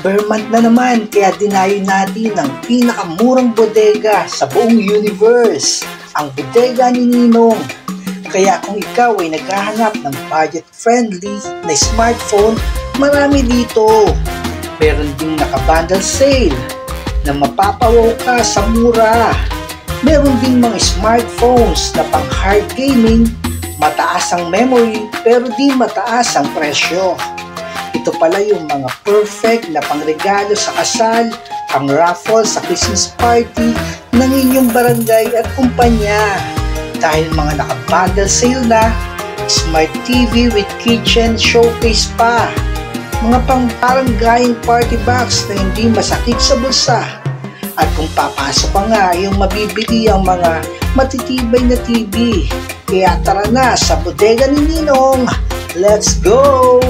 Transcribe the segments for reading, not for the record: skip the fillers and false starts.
Vermont na naman, kaya dinayo natin ang pinakamurang bodega sa buong universe, ang bodega ni Ninong. Kaya kung ikaw ay naghahanap ng budget-friendly na smartphone, marami dito. Meron ding naka-bundle sale na mapapawaw ka sa mura. Meron ding mga smartphones na pang hard gaming, mataas ang memory pero di mataas ang presyo. Ito pala yung mga perfect na pangregalo sa kasal, pang raffle sa Christmas party ng inyong barangay at kumpanya. Dahil mga naka-bundle sale na, Smart TV with kitchen showcase pa. Mga pang baranggaying party box na hindi masakit sa bulsa. At kung papasok pa nga yung mabibili ang mga matitibay na TV. Kaya tara na sa bodega ni Ninong. Let's go!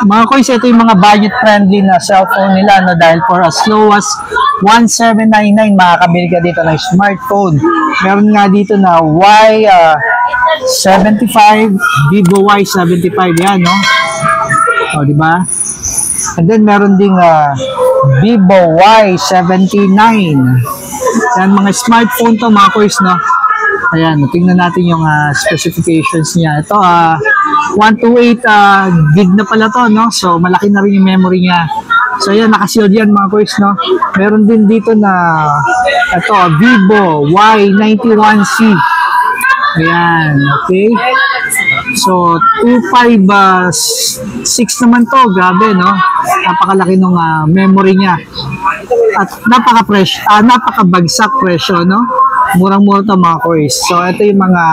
Mga koys, ito yung mga budget-friendly na cellphone nila, no? Dahil for as low as 1,799, makakabili ka dito ng smartphone. Meron nga dito na Y75, Vivo Y75 yan, no? O, diba? And then, meron ding Vivo Y79. Yan, mga smartphone to, mga koys, no? Ayan, tingnan natin yung specifications niya. Ito, 128 gig na pala to, no? So, malaki na rin yung memory niya. So, ayan, nakasealed yan, mga koys, no? Meron din dito na, ito, Vivo Y91C. Ayan, okay? So, 256 naman to, grabe, no? Napakalaki ng memory niya. At napakabagsak presyo, no? Murang-mura to, mga koys. So, ito yung mga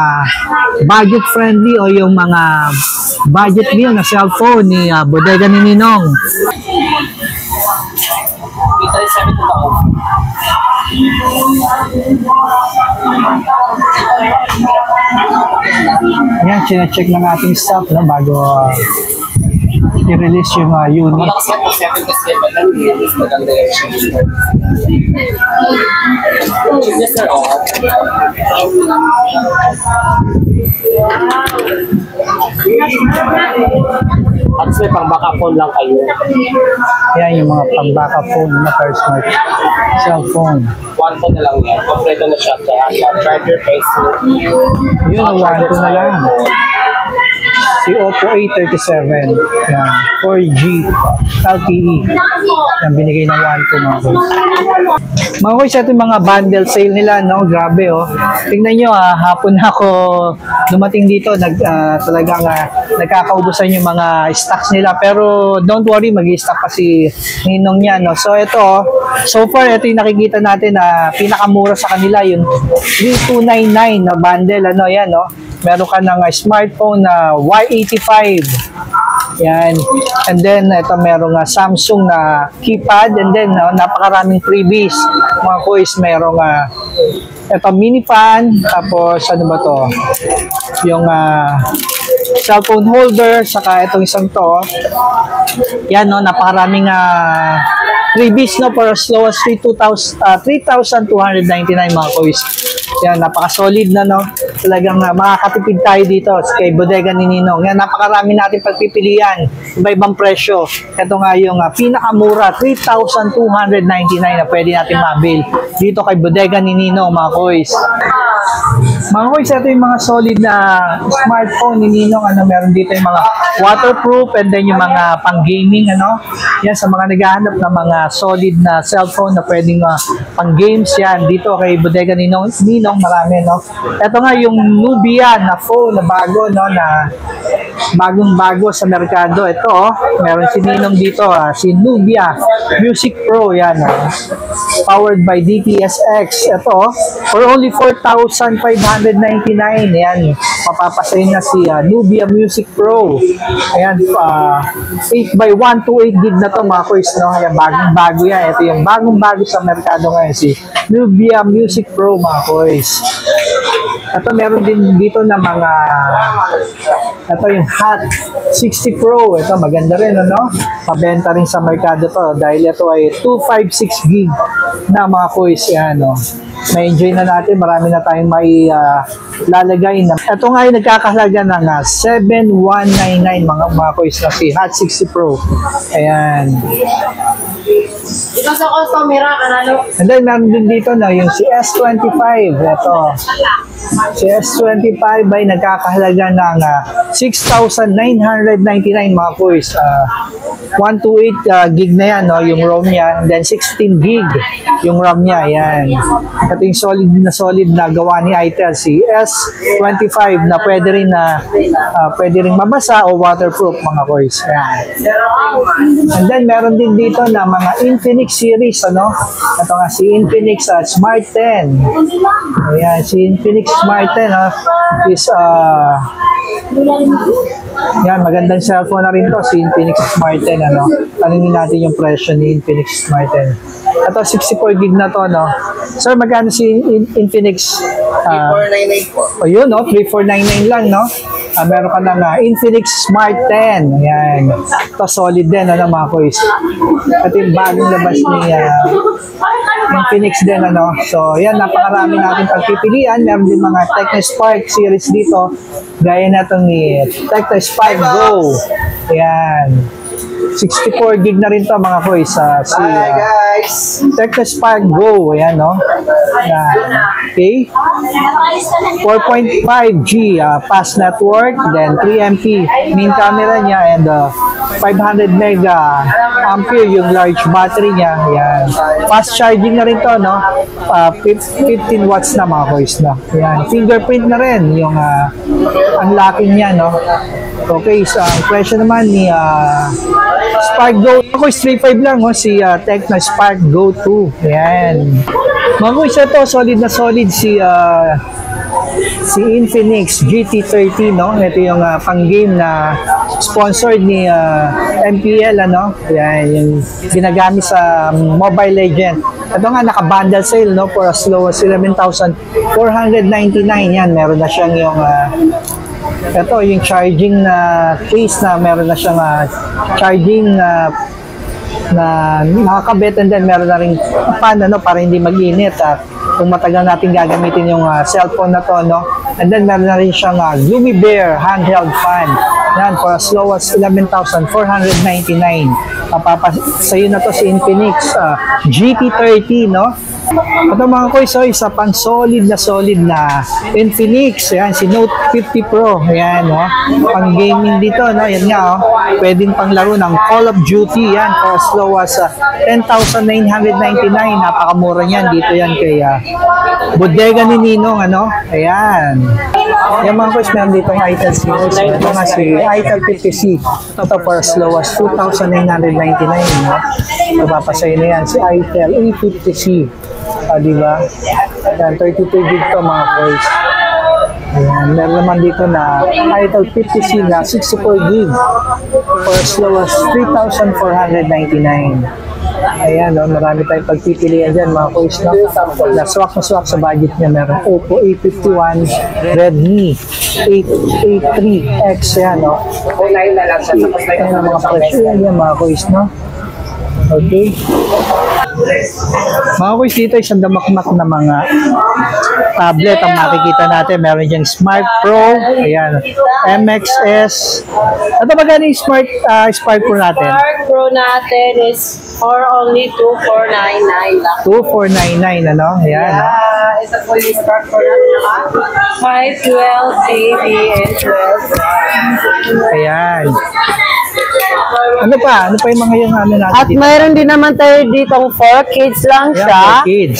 budget-friendly o yung mga budget meal na cellphone ni bodega ni Ninong. Yan, chine-check lang ating stuff, no, bago i-release yung unit. At may pang-backup phone lang kayo. Yan yung mga pang-backup phone na per smart cellphone. One phone na lang yan. Kompleto na siya. Charger, case. Yun, one phone na lang. Si Oppo A37. Yan. 4G LTE. Yan, binigay ng 1 mga koys. Mga koys, ito yung mga bundle sale nila, no? Grabe, oh. Tingnan nyo, hapon na ako dumating dito. Talagang nagkakaubusan yung mga stocks nila. Pero don't worry, mag-i-stock pa si Ninong niya, no? So, ito, so far, ito yung nakikita natin na pinakamura sa kanila, yung 3299 na bundle, ano, yan, no? Meron ka ng smartphone na Y85. Yan. And then, ito merong Samsung na keypad. And then, napakaraming freebies. Mga koys, merong ito mini fan. Tapos, ano ba to? Yung cellphone holder. Saka itong isang to. Yan, no? Napakaraming freebies, no? For as low as 3,299 mga koys. Yan, napaka-solid na, no? Talagang makakatipid tayo dito kay bodega ni Ninong. Yan, napakarami natin pagpipilian. Iba-ibang presyo. Ito nga yung pinakamura, 3,299 na pwede natin mabil dito kay bodega ni Ninong, mga koys. Mga koys, ito yung mga solid na smartphone ni Ninong. Meron dito yung mga waterproof and then yung mga pang-gaming, ano? Yan, sa mga naghahanap ng mga solid na cellphone na pwedeng pang-games, yan. Dito kay bodega ni Ninong, marami, no? Ito nga yung Nubia na phone na bago, no? Na bagong-bago sa merkado. Ito, meron si Ninong dito, si Nubia Music Pro, yan. Powered by DTSX. Ito, for only 4,599. Yan, mapapasayin na si Nubia Music Pro. Ayan, 8x128 gig na to, mga koys, no? Ayan, bagong-bago yan. Ito yung bagong-bago sa merkado ngayon, si Nubia Music Pro, mga koys. Ito, meron din dito na mga Ito yung Hot 60 Pro. Ito maganda rin, ano? Pabenta rin sa merkado to dahil ito ay 256 gig na mga kuys. Yan, no? May-enjoy na natin. Marami na tayong may lalagay na. Ito nga yung nagkakahalaga ng 7,199 mga kuys na si Hot 60 Pro. Ayan. Ito sa customer, kanalo. And then, meron din dito na yung si S25. Ito. Si S25 ay nagkakahalaga ng 6,999 mga boys. 128 gig na yan, no? Yung ROM niya. And then 16 gig yung RAM niya. Yan. Ito yung solid na gawa ni Itel. Si S25 na pwede rin mabasa o waterproof mga boys. Yan. And then meron din dito na mga Infinix series, ano? Ito nga si Infinix Smart 10. Ayan, si Infinix Smart 10 is yan, magandang cellphone na rin to, si Infinix Smart 10, ano? Tanungin natin yung presyo ni Infinix Smart 10. Ito, 64 gig na to, no? Sir, magkano si Infinix? 3499 po. O yun, no? 3499 lang, no? Meron ka ng Infinix Smart 10. Ayan. Ito, solid din, ano, mga kuys. Ito yung bagong labas ni Infinix din, ano? So, yan, napakarami natin pagpipilian. Meron din mga Tecnospark series dito. Gaya na itong ni Tecnospark Go. Ayan. 64 gig na rin to mga boys. Si Tecnospark Go. Ayan, no? Okay. 4.5G fast network. Then 3MP main camera niya. And 500 mega ampere yung large battery niya. Ayan. Fast charging na rin to, no? 15 watts na mga boys, no? Ayan. Fingerprint na rin yung unlocking niya, no? Okay, so ang presyo naman ni Spark Go, ako is 3.5 lang, oh, si Tecnospark Go 2. Ayan. Mga kuys, ito solid na solid si Infinix GT30, no? Ito yung pang-game na sponsored ni MPL, ano? Ayan, yung ginagamit sa Mobile Legend. Ito nga, naka-bundle sale, no? For as low as 11,499. Yan, meron na siyang yung ito, yung charging na case na meron na siyang charging na nakakabit, and then meron na rin fan, ano, para hindi mag-init kung matagal natin gagamitin yung cellphone na to, no? And then meron na rin siyang Gloomy Bear handheld fan. Yan, for as low as 11,499. Papasayo na to si Infinix GT30, no? Ito mga koys, isa pang solid na Infinix. Ayan, si Note 50 Pro. Ayan, no? Pang gaming dito, no? Yan nga, oh. Pwedeng pang laro ng Call of Duty. Yan, for as low as 10,999. Napakamura niyan. Dito yan kay Bodega ni Ninong, ano? Ayan. Yung mga koys, meron dito yung Itel series. Ito nga si Itel 50C. Ito for as low as 2,999. No? Mapapasayo na yan si Itel A50C. Diba? Ayan, 32 gig to mga boys. Ayan, meron naman dito na Itel 50C na 64 gig for as low as 3,499. Ayan, no, marami tayong pagpipilian dyan mga boys, no? Na swak sa budget niya. Meron Oppo A51, Redmi A3X, yan, no? Online na lang siya. Tapos na Ayan ang mga presyo yan mga boys, no? Okay. Mga boys, dito isang damakmak na mga tablet ang makikita natin. Meron dyan Smart Pro, ayan, MXS. Ito magkano yung Smart Pro natin? Spark Pro natin is for only 2,499 lang. 2,499, ano? Ayan, no? Ito po yung Spark Pro natin. 512 GB and 12. Ayan. Ano pa yung mga yung ano natin At dito? mayroon din naman tayo ditong 4 kids lang Ayan, siya. for kids.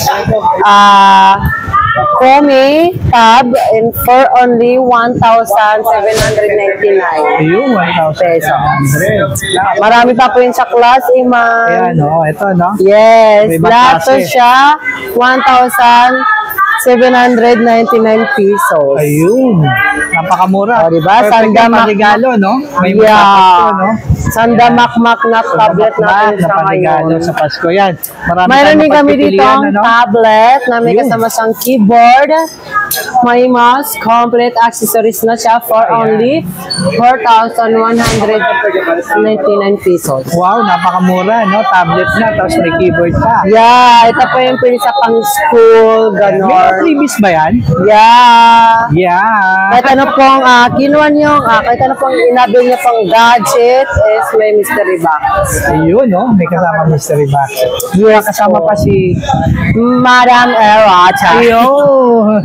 Chrome tab and for only 1,799 Ayun, 1,700. Marami pa po yun sa class, Iman. Ayan, no? Ito, no? Yes, May lahat to klase. siya 1,799 pesos. Ayun. Napakamura. O, diba? Perfect Sanda yung regalo, no? May Yeah. masakit to, no? Sanda makmak na tablet natin sa Napaligalo ngayon. sa Pasko. Yan. Marami Mayroon tayong din kami dito mapagpipilian, ang ano? tablet na may Yun. kasama siyang keyboard. May mouse, complete accessories na siya for only 4,199 pesos. Wow, napakamura, no? Tablet na, tapos may keyboard pa. Yeah, ito po yung pwede sa pang school, May ganon. freebies ba yan? Yeah. Yeah. Kahit ano pong kinuha niyo, kahit ano pong inabil niyo pong gadget is may mystery box. Ayun, no? May kasama mystery box. Yeah, kasama pa si... Madam Era. Ayun.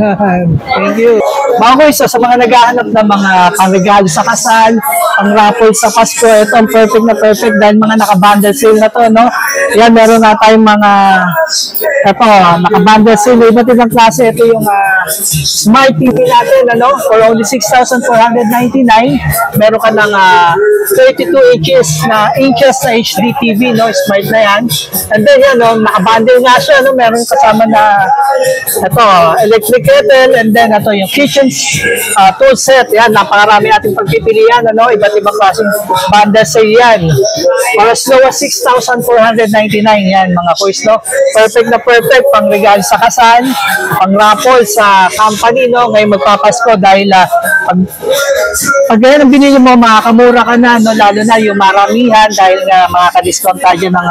Thank you. Mga boys, sa mga naghahanap ng mga pang-regalo sa kasal, pang-raffle sa Pasko, ito ang perfect na perfect dahil mga naka-bundle sale na to, no? Yan, meron na tayong mga naka-bundle sale. Iba't ibang klase. Ito yung Smart TV natin, ano? For only 6,499. Meron ka ng 32 inches na HD TV, no? Smart na yan. And then yan, no? Naka-bundle nga siya, no? Meron kasama na ito, electric kettle, and then ito yung kitchen tool set. Yan, napakarami ating pagpipilian, ano? Iba't ibang klaseng bundle sale yan. For as low as 6,499 yan, mga boys, no? Perfect na perfect pang regalo sa kasal, pang raffle sa company, no? Ngayon magpapasko dahil pag ganyan ang binili mo, makakamura ka na, no? Lalo na yung maramihan dahil nga makaka-discount tayo ng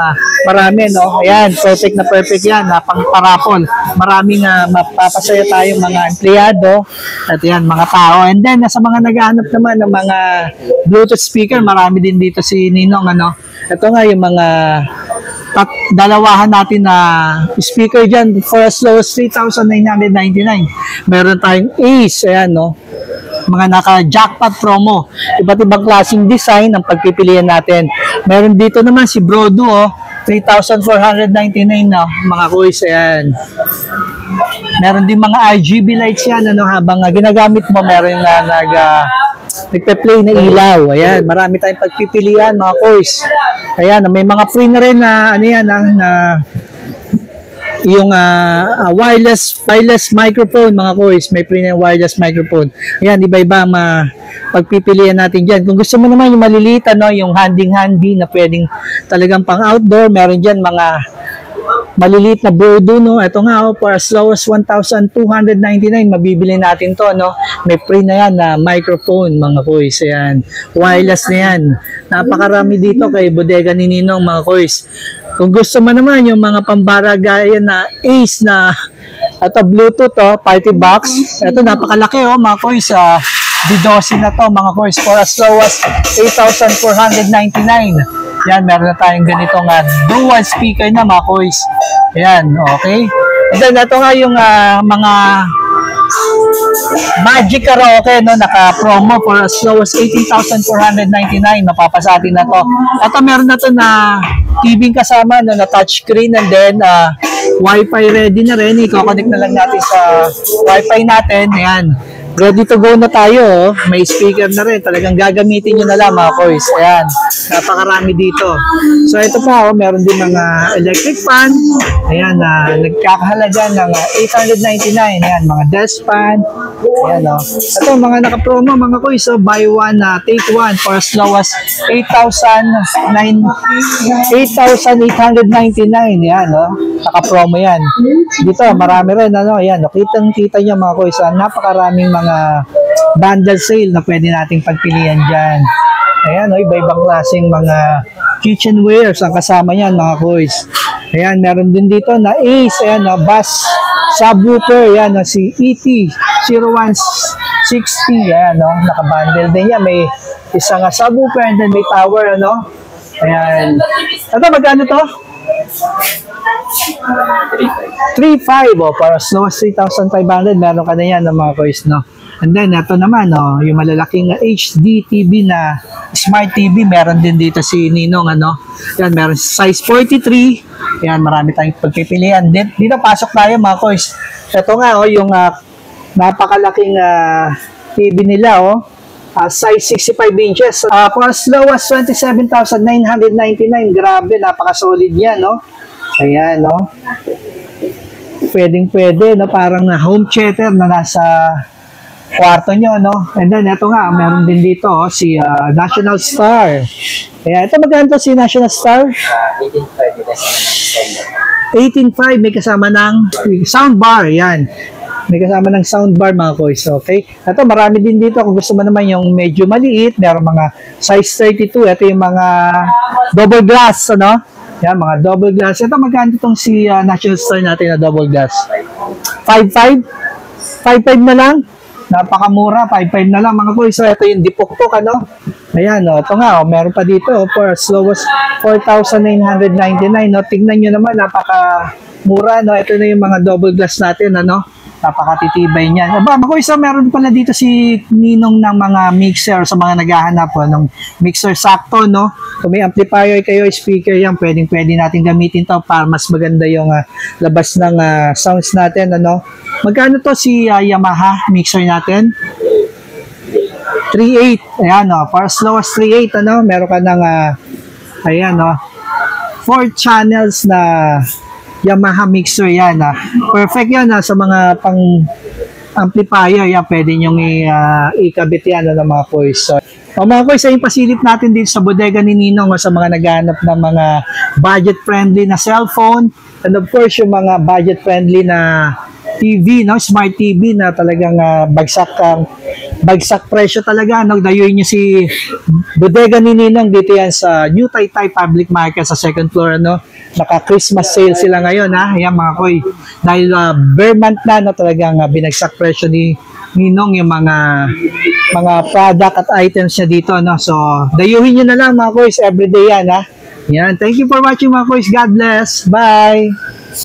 marami, no? Ayan, perfect na perfect yan, pang parapol. Maraming mapapasaya tayong mga empleyado at yan, mga tao. And then, sa mga naghahanap naman ng mga Bluetooth speaker, marami din dito si Ninong, ano? Ito nga yung mga dalawahan natin na speaker dyan for as low as 3,999. Meron tayong Ace, ayan, no? Mga naka-jackpot promo. Iba't ibang klaseng design ang pagpipilian natin. Meron dito naman si Brodo, 3,499 na, mga kuys, ayan. Meron din mga RGB lights yan, ano, habang ginagamit mo, meron yung nagpe-play na ilaw. Ayan, marami tayong pagpipilian, mga kuys. Ayan, may mga free na rin na, ano yan, yung wireless microphone, mga kuys. May free na wireless microphone. Ayan, iba-iba pagpipilian natin dyan. Kung gusto mo naman yung maliliit, ano, yung handy na pwedeng talagang pang outdoor, meron dyan mga maliliit na Brodo, no? Ito nga, for as low as 1,299, mabibili natin to, no? May free na yan na microphone, mga kuys. Ayan, wireless na yan. Napakarami dito kay Bodega ni Ninong, mga kuys. Kung gusto mo naman yung mga pambaragayan na Ace na ito, Bluetooth, party box. Ito, napakalaki, mga kuys. D12 na to, mga kuys, for as low as 8,499. Yan, meron na tayong ganitong dual speaker na, mga kuys. Yan, okay. And then, ito nga yung mga Magic Karaoke, no, naka-promo for as low as 18,499. Mapapasa atin na to. Ito, meron na to na TV kasama, no, na touchscreen, and then Wi-Fi ready na rin. I-connect na lang natin sa Wi-Fi natin. Ayan. Ready to go na tayo. May speaker na rin. Talagang gagamitin nyo na lang, mga boys. Ayan. Napakarami dito. So, ito pa, meron din mga electric fan. Ayan, nagkakahalaga ng 899. Ayan, mga desk fan. Ayan, ito, mga naka-promo, mga boys. So, buy one, take one for as low as 8,899. Ayan, naka-promo yan. Dito, marami rin. Ayan, kitang-kita nyo, mga boys. Napakaraming mga bundle sale na pwede nating pagpilian dyan. Ayan, iba-ibang klaseng mga kitchenwares ang kasama yan, mga boys. Ayan, meron din dito na Ace, ayan, bass subwoofer, ayan, si ET0160, ayan, naka-bundle din yan. May isang subwoofer and then may tower, ayan. Ito, magkano to? 3,500, para slow as 3,500, meron ka na yan, mga boys, And then, ito naman, yung malalaking HD TV na Smart TV, meron din dito si Ninong, Yan, meron size 43. Yan, marami tayong pagpipilian. Dito, pasok tayo, mga boys. Ito nga, yung napakalaking TV nila, size 65 inches. For as low as 27,999. Grabe, napaka-solid yan, Ayan, Pwedeng-pwede, parang na home theater na nasa kwarto nyo, no? And then, ito nga, meron din dito, si National Star. Kaya, ito magkano to si National Star? 18.5, may kasama ng soundbar, yan. May kasama ng soundbar, mga koys, okay? Ito, marami din dito, kung gusto mo naman yung medyo maliit, meron mga size 32, ito yung mga double glass, ano? Yan, mga double glass. Ito, magkano itong si National Star natin na double glass? 5.5? 5.5 na lang? Napakamura, 5.5 na lang mga koys. So, ito yung dipukpok, ano? Ayan, ito nga, meron pa dito, for as low as 4,999, no? Tignan nyo naman, napakamura, no? Ito na yung mga double glass natin, ano? Napakatitibay niyan. Aba, mga koys, meron pala dito si Ninong ng mga mixer sa mga naghahanap, ng mixer sakto, no? Kung may amplifier kayo, speaker yan, pwede natin gamitin to para mas maganda yung labas ng sounds natin, ano? Magkano to si Yamaha mixer natin? 3.8. Ayan, no? For as low as 3.8, ano? Meron ka ng, ayan, no? 4 channels na Yamaha mixer yan. Perfect yan sa mga pang amplifier. Yan, pwede nyong ikabit yan ng mga koys. So, mga koys, yung pasilip natin dito sa bodega ni Ninong sa mga naghahanap ng mga budget-friendly na cellphone. And of course, yung mga budget-friendly na TV, no? Smart TV na talagang bagsak presyo talaga, no? Dayuin nyo si bodega ni Ninong dito yan sa New Taytay Public Market sa second floor, no? Naka-Christmas sale sila ngayon, ha? Ayan, mga koy. Dahil bare month na, no? Talagang binagsak presyo ni Ninong yung mga product at items niya dito, no? So, dayuhin nyo na lang, mga koys, everyday yan, ha? Yan. Thank you for watching, mga koys. God bless. Bye!